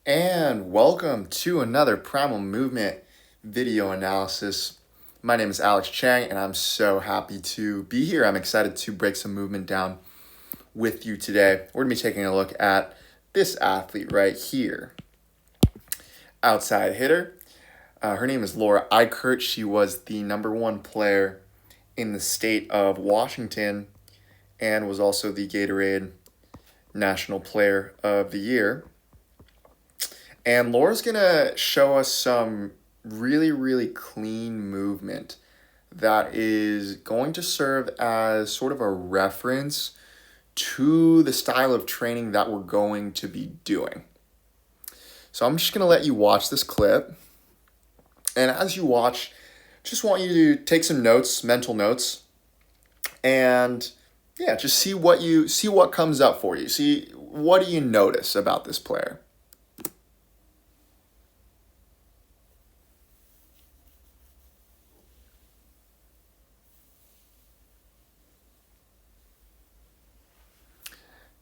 And welcome to another Primal Movement video analysis. My name is Alex Chang and I'm so happy to be here. I'm excited to break some movement down with you today. We're going to be taking a look at this athlete right here. Outside hitter. Her name is Laura Eichert. She was the #1 player in the state of Washington and was also the Gatorade National Player of the Year. And Laura's going to show us some really clean movement that is going to serve as sort of a reference to the style of training that we're going to be doing. So I'm just going to let you watch this clip. And as you watch, just want you to take some notes, mental notes, and yeah, just see what comes up for you. See, what do you notice about this player?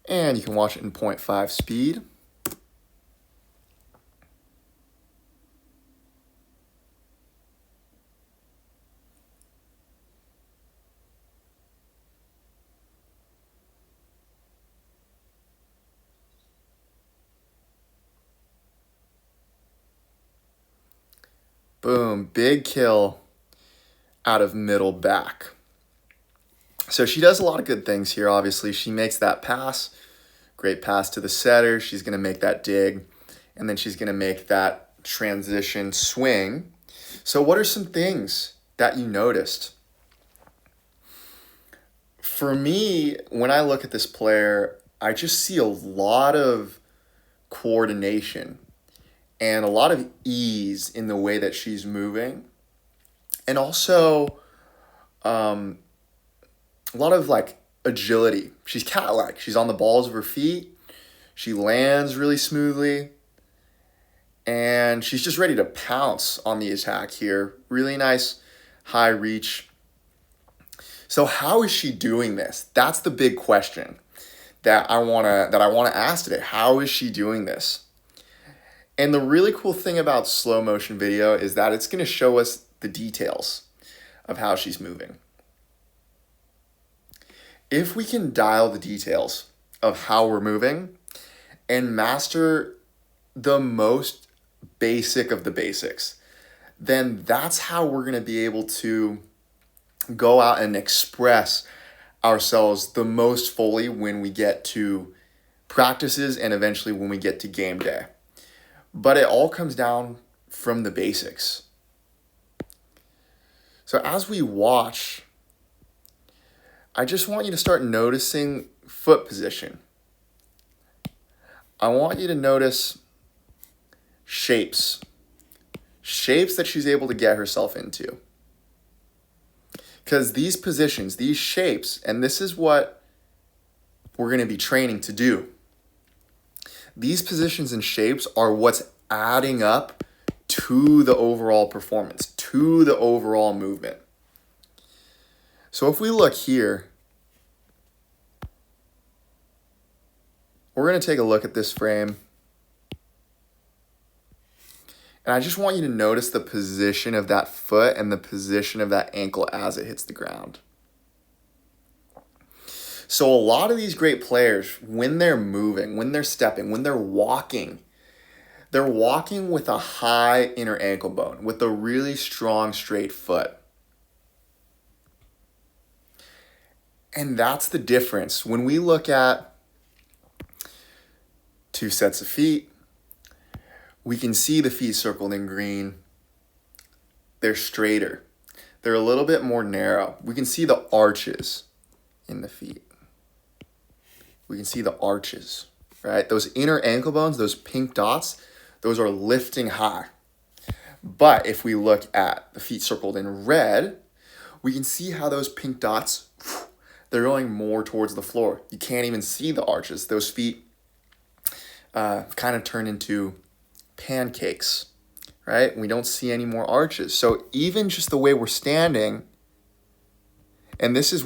And you can watch it in 0.5 speed. Boom, big kill out of middle back. So she does a lot of good things here, obviously. She makes that pass, great pass to the setter. She's going to make that dig, and then she's going to make that transition swing. So what are some things that you noticed? For me, when I look at this player, I just see a lot of coordination and a lot of ease in the way that she's moving. And also a lot of like agility. She's cat-like. She's on the balls of her feet. She lands really smoothly. And she's just ready to pounce on the attack here. Really nice high reach. So how is she doing this? That's the big question that I wanna ask today. How is she doing this? And the really cool thing about slow motion video is that it's gonna show us the details of how she's moving. If we can dial the details of how we're moving and master the most basic of the basics, then that's how we're going to be able to go out and express ourselves the most fully when we get to practices and eventually when we get to game day. But it all comes down from the basics. So as we watch, I just want you to start noticing foot position. I want you to notice shapes that she's able to get herself into. Because these positions, these shapes, and this is what we're going to be training to do. These positions and shapes are what's adding up to the overall performance, to the overall movement. So if we look here, we're going to take a look at this frame. And I just want you to notice the position of that foot and the position of that ankle as it hits the ground. So a lot of these great players, when they're moving, when they're stepping, when they're walking with a high inner ankle bone, with a really strong straight foot. And that's the difference. When we look at 2 sets of feet, we can see the feet circled in green. They're straighter. They're a little bit more narrow. We can see the arches in the feet. We can see the arches, right? Those inner ankle bones, those pink dots, those are lifting high. But if we look at the feet circled in red, we can see how those pink dots, they're going more towards the floor. You can't even see the arches. Those feet kind of turn into pancakes, right? We don't see any more arches. So even just the way we're standing, and this is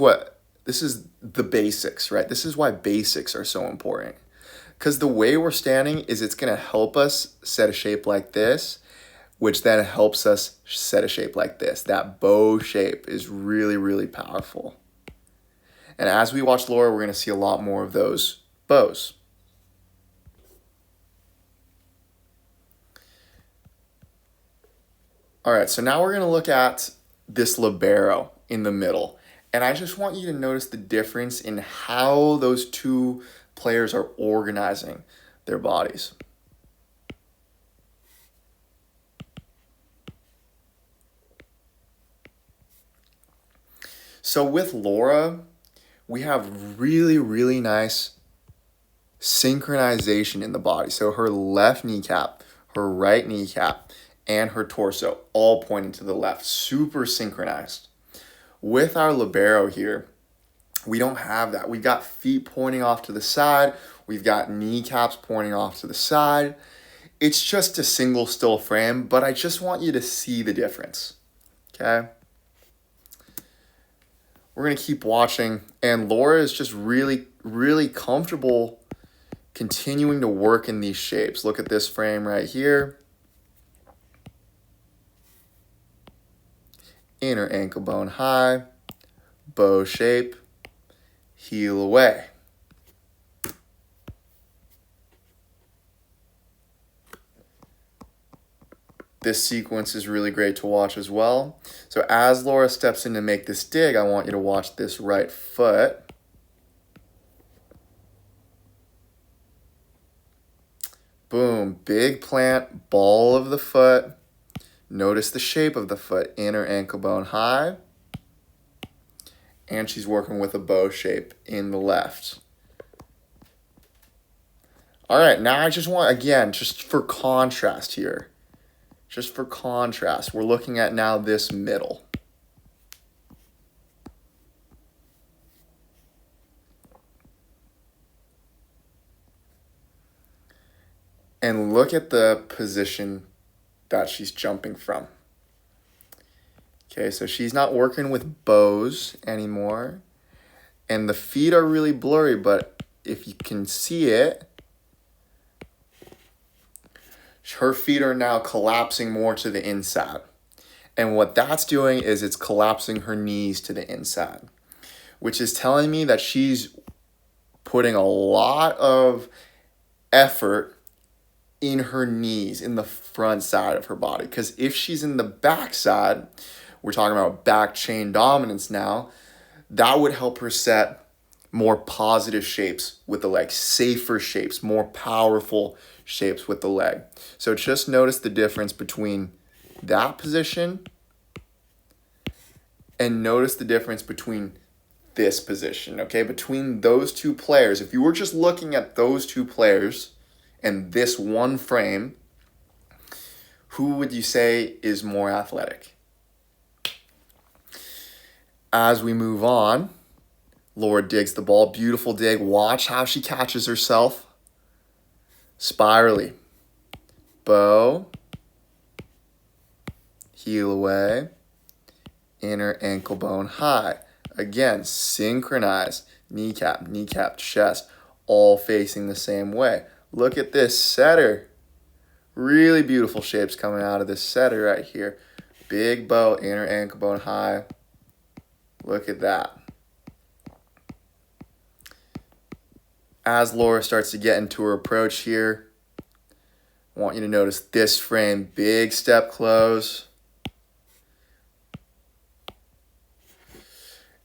the basics, right? This is why basics are so important. Because the way we're standing is it's going to help us set a shape like this, which then helps us set a shape like this. That bow shape is really, really powerful. And as we watch Laura, we're going to see a lot more of those bows. All right, so now we're going to look at this libero in the middle. And I just want you to notice the difference in how those two players are organizing their bodies. So with Laura, we have really, really nice synchronization in the body. So her left kneecap, her right kneecap, and her torso all pointing to the left, super synchronized. With our libero here, we don't have that. We've got feet pointing off to the side. We've got kneecaps pointing off to the side. It's just a single still frame, but I just want you to see the difference, okay? We're going to keep watching, and Laura is just really, really comfortable continuing to work in these shapes. Look at this frame right here. Inner ankle bone high, bow shape, heel away. This sequence is really great to watch as well. So as Laura steps in to make this dig, I want you to watch this right foot. Boom, big plant, ball of the foot. Notice the shape of the foot, inner ankle bone high. And she's working with a bow shape in the left. All right, now I just want, again, just for contrast here. Just for contrast, we're looking at now this middle. And look at the position that she's jumping from. Okay, so she's not working with bows anymore. And the feet are really blurry, but if you can see it, her feet are now collapsing more to the inside. And what that's doing is it's collapsing her knees to the inside, which is telling me that she's putting a lot of effort in her knees, in the front side of her body. Because if she's in the back side, we're talking about back chain dominance now, that would help her set more positive shapes with the leg, safer shapes, more powerful shapes with the leg. So just notice the difference between that position and notice the difference between this position, okay? Between those two players, if you were just looking at those two players and this one frame, who would you say is more athletic? As we move on, Laura digs the ball. Beautiful dig. Watch how she catches herself. Spirally. Bow. Heel away. Inner ankle bone high. Again, synchronized. Kneecap, kneecap, chest, all facing the same way. Look at this setter. Really beautiful shapes coming out of this setter right here. Big bow, inner ankle bone high. Look at that. As Laura starts to get into her approach here, I want you to notice this frame, big step close.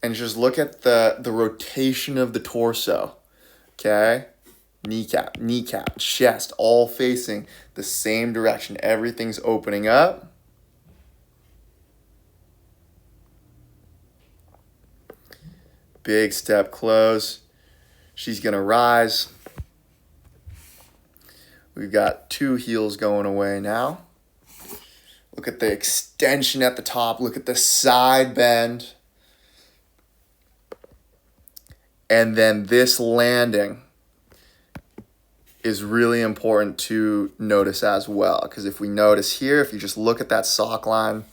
And just look at the rotation of the torso, okay? Kneecap, kneecap, chest, all facing the same direction. Everything's opening up. Big step close. She's going to rise. We've got two heels going away now. Look at the extension at the top. Look at the side bend. And then this landing is really important to notice as well. Because if we notice here, if you just look at that sock line,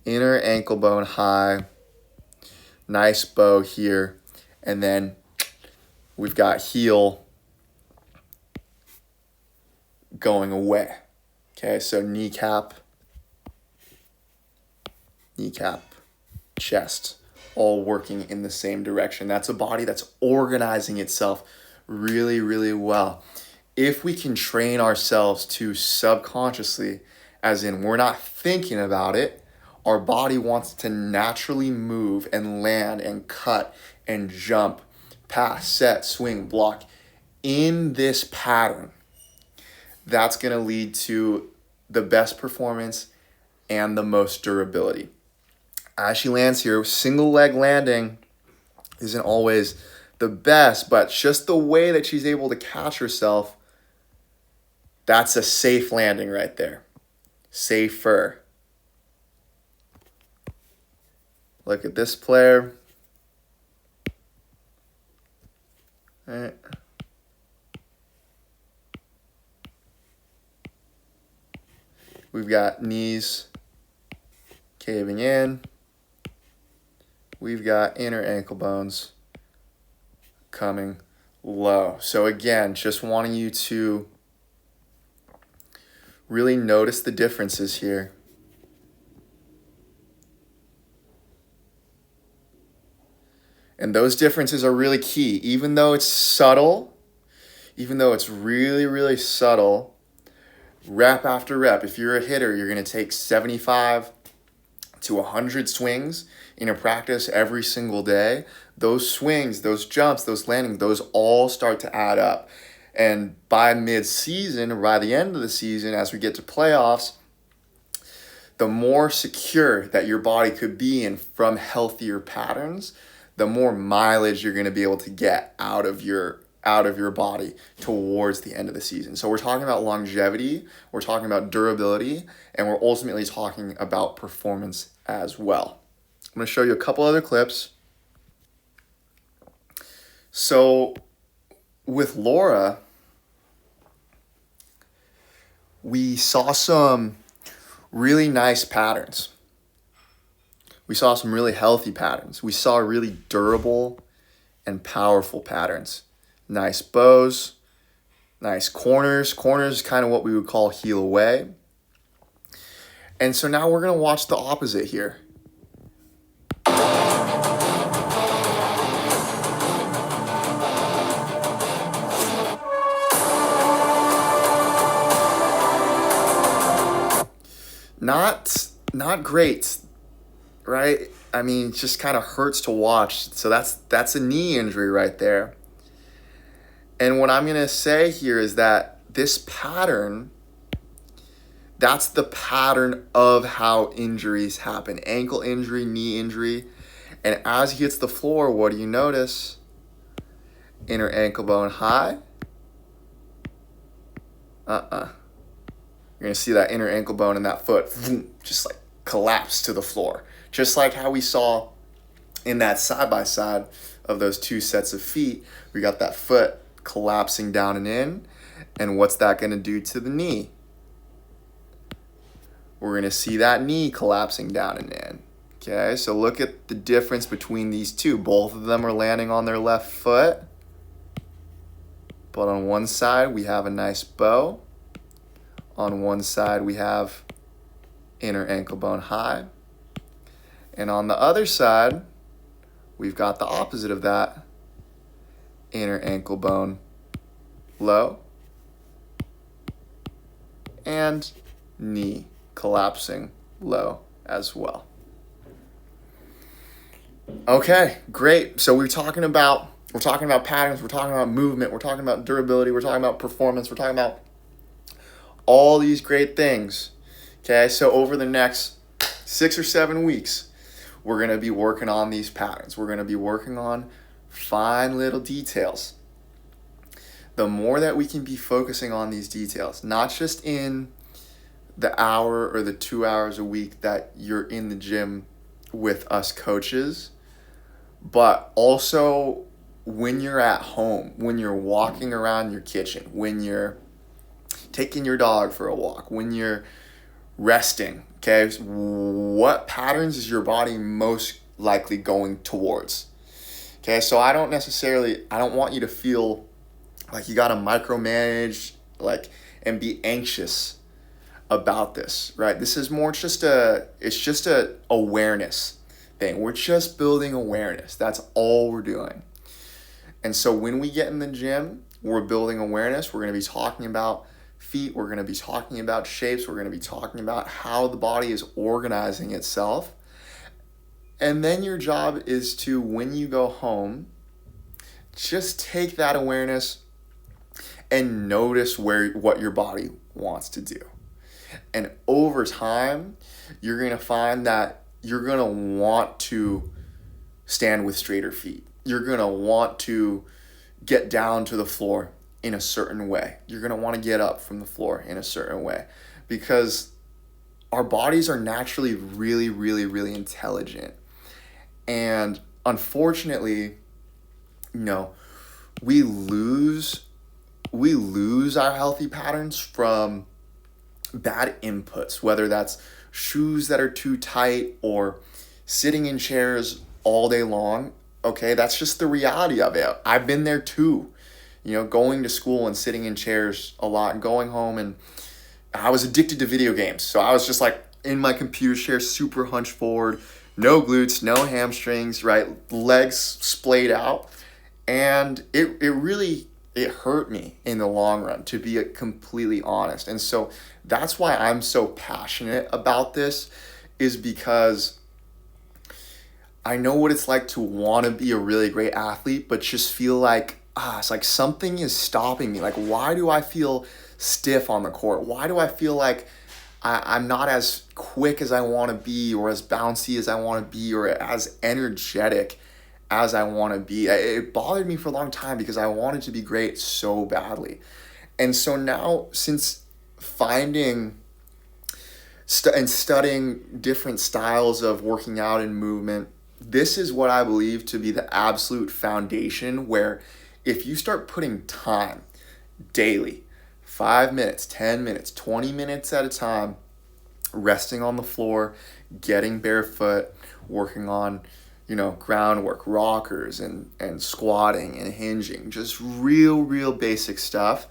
inner ankle bone high, nice bow here, and then we've got heel going away. Okay, so kneecap, chest, all working in the same direction. That's a body that's organizing itself really, really well. If we can train ourselves to subconsciously, as in we're not thinking about it, our body wants to naturally move and land and cut and jump, pass, set, swing, block in this pattern. That's going to lead to the best performance and the most durability. As she lands here, single leg landing isn't always the best, but just the way that she's able to catch herself, that's a safe landing right there. Safer. Look at this player. All right. We've got knees caving in. We've got inner ankle bones coming low. So again, just wanting you to really notice the differences here. And those differences are really key. Even though it's subtle, even though it's really, really subtle, rep after rep. If you're a hitter, you're going to take 75 to 100 swings in a practice every single day. Those swings, those jumps, those landings, those all start to add up. And by mid-season, or by the end of the season, as we get to playoffs, the more secure that your body could be in from healthier patterns, the more mileage you're going to be able to get out of your body towards the end of the season. So we're talking about longevity, we're talking about durability, and we're ultimately talking about performance as well. I'm going to show you a couple other clips. So with Laura, we saw some really nice patterns. We saw some really healthy patterns. We saw really durable and powerful patterns. Nice bows, nice corners. Corners is kind of what we would call heel away. And so now we're going to watch the opposite here. Not great, right? I mean, it just kind of hurts to watch. So that's a knee injury right there. And what I'm going to say here is that this pattern, that's the pattern of how injuries happen. Ankle injury, knee injury. And as he hits the floor, what do you notice? Inner ankle bone high. You're going to see that inner ankle bone in that foot just like collapse to the floor. Just like how we saw in that side-by-side of those two sets of feet. We got that foot collapsing down and in. And what's that going to do to the knee? We're going to see that knee collapsing down and in. Okay, so look at the difference between these two. Both of them are landing on their left foot. But on one side, we have a nice bow. On one side, we have inner ankle bone high. And on the other side, we've got the opposite of that. Inner ankle bone low. And knee collapsing low as well. Okay, great. So we're talking about patterns, we're talking about movement, we're talking about durability, we're talking about performance, we're talking about all these great things. Okay, so over the next 6 or 7 weeks, we're going to be working on these patterns. We're going to be working on fine little details. The more that we can be focusing on these details, not just in the hour or the 2 hours a week that you're in the gym with us coaches, but also when you're at home, when you're walking around your kitchen, when you're taking your dog for a walk, when you're resting, okay? What patterns is your body most likely going towards? Okay, so I don't want you to feel like you got to micromanage, like, and be anxious about this, right? This is more it's just a awareness thing. We're just building awareness. That's all we're doing. And so when we get in the gym, we're building awareness. We're going to be talking about feet. We're going to be talking about shapes. We're going to be talking about how the body is organizing itself. And then your job is to, when you go home, just take that awareness and notice what your body wants to do. And over time, you're going to find that you're going to want to stand with straighter feet. You're going to want to get down to the floor in a certain way. You're going to want to get up from the floor in a certain way, because our bodies are naturally really, really, really intelligent. And unfortunately, we lose our healthy patterns from bad inputs, whether that's shoes that are too tight or sitting in chairs all day long. Okay, that's just the reality of it. I've been there too, going to school and sitting in chairs a lot, and going home, and I was addicted to video games. So I was just like in my computer chair, super hunched forward, no glutes, no hamstrings, right? Legs splayed out. And it really hurt me in the long run, to be completely honest. And so that's why I'm so passionate about this, is because I know what it's like to want to be a really great athlete, but just feel like, it's like something is stopping me. Like, why do I feel stiff on the court? Why do I feel like I'm not as quick as I want to be, or as bouncy as I want to be, or as energetic as I want to be? It bothered me for a long time because I wanted to be great so badly. And so now, since finding and studying different styles of working out and movement, this is what I believe to be the absolute foundation, where if you start putting time daily, 5 minutes, 10 minutes, 20 minutes at a time, resting on the floor, getting barefoot, working on groundwork, rockers, and squatting and hinging, just real basic stuff,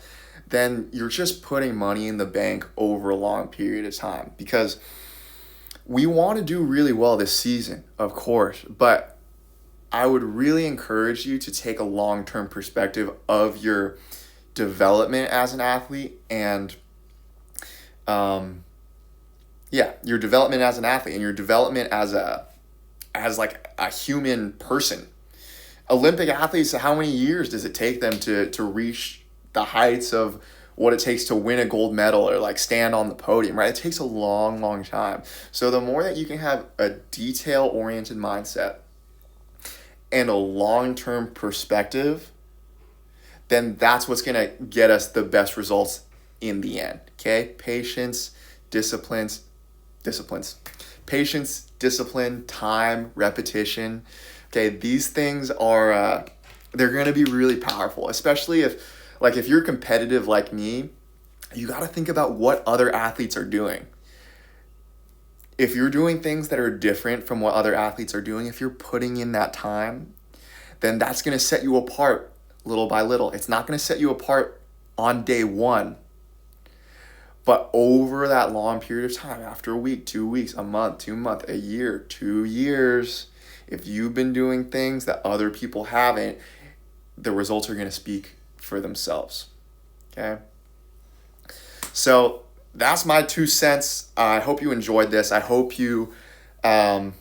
then you're just putting money in the bank over a long period of time. Because we want to do really well this season, of course, but I would really encourage you to take a long-term perspective of your development as an athlete, and your development as an athlete, and your development as like a human person. Olympic athletes, how many years does it take them to reach the heights of what it takes to win a gold medal or like stand on the podium, right? It takes a long time. So the more that you can have a detail-oriented mindset and a long-term perspective, then that's what's going to get us the best results in the end, okay? Patience, disciplines. Patience, discipline, time, repetition. Okay, these things are, they're going to be really powerful, especially if you're competitive like me. You got to think about what other athletes are doing. If you're doing things that are different from what other athletes are doing, if you're putting in that time, then that's going to set you apart little by little. It's not going to set you apart on day one, but over that long period of time, after a week, 2 weeks, a month, 2 months, a year, 2 years, if you've been doing things that other people haven't, the results are going to speak for themselves. Okay? So that's my 2 cents. I hope you enjoyed this. I hope you, I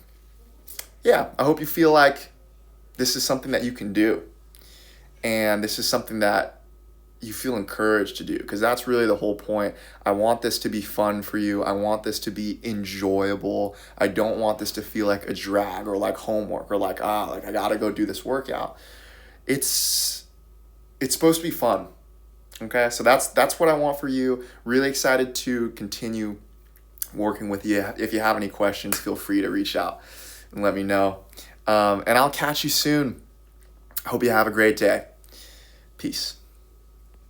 hope you feel like this is something that you can do. And this is something that you feel encouraged to do, because that's really the whole point. I want this to be fun for you. I want this to be enjoyable. I don't want this to feel like a drag or like homework or like I gotta go do this workout. It's supposed to be fun. Okay, so that's what I want for you. Really excited to continue working with you. If you have any questions, feel free to reach out and let me know. And I'll catch you soon. I hope you have a great day. Peace.